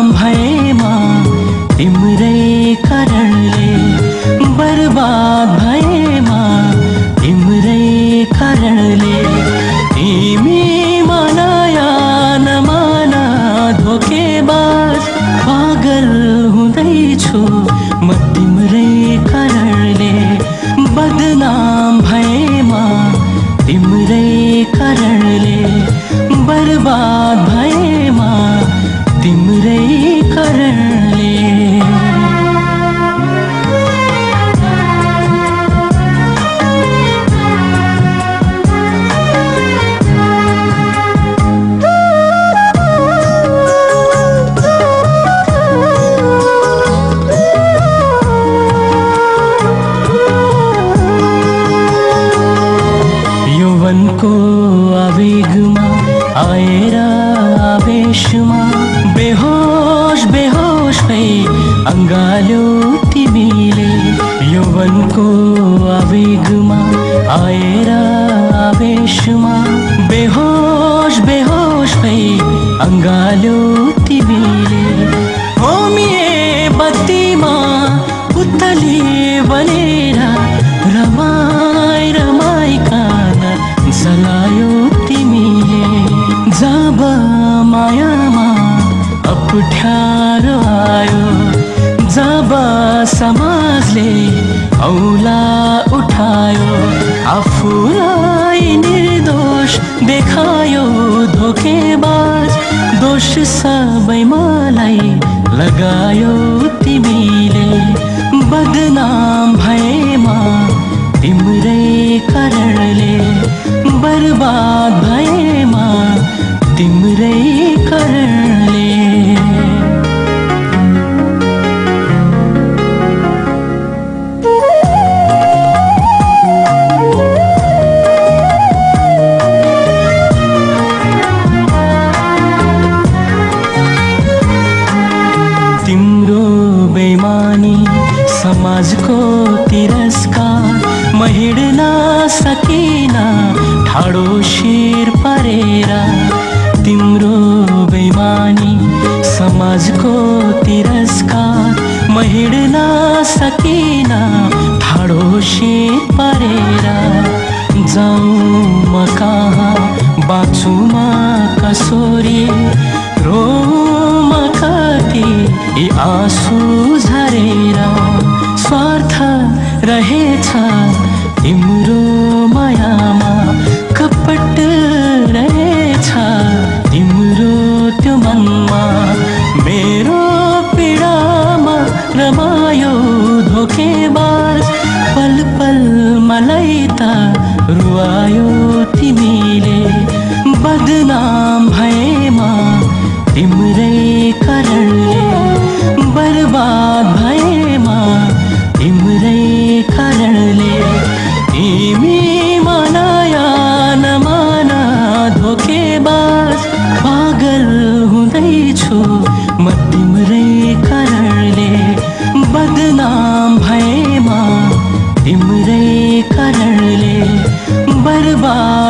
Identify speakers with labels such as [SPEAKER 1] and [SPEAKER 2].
[SPEAKER 1] बदनाम भएमा तिम्रै कारणले, बर्बाद भएमा तिम्रै कारणले। तिमी माया नमाना धोकेबाज, पागल हुँदैछु म तिम्रै कारणले। बदनाम भएमा तिम्रै कारणले, बर्बाद भएमा तिम्रै कारणले। यौवनको आवेगमा आएर आवेशमा बेहोस बेहोस भई अङ्गाल्यो तिमीले। यौवनको आवेगमा आएर आवेशमा बेहोस बेहोस भई अङ्गाल्यो तिमीले। होमिए बत्तीमा पुतली बनेर रमाई रमाई कान जलायो तिमीले। जब मायामा अप्ठ्यारो आयो, जब समाजले औला उठायो, आफूलाई निर्दोष देखायो धोकेबाज। दोष सबै मलाई लगायो तिमीले। बदनाम भएमा तिम्रै कारणले, बर्बाद भएमा तिम्रै कारणले। तिम्रो बेमानी समाजको तिरस्कार, म हिँड्न सकिन ठाडो शिर परेर। तिम्रो बेमानी समाजको तिरस्कार, म हिँड्न सकिन ठाडो शिर परेर। जाऊँ म कहाँ, बाँचु म कसोरी, रोऊँ म कति यी आँसु झरेर। स्वार्थ रहेछ तिम्रो मायामा, कपट रहेछ तिम्रो त्यो मनमा। मेरो पीडामा रमायो धोकेबाज, पल पल मलाई त रुवायो तिमीले। बदनाम भएमा तिम्रै कारणले, बर्बाद भएमा तिम्रै कारणले। तिमी माया नमाना धोकेबाज, पागल हुँदैछु म तिम्रै कारणले। बदनाम भएमा तिम्रै कारणले, बर्बाद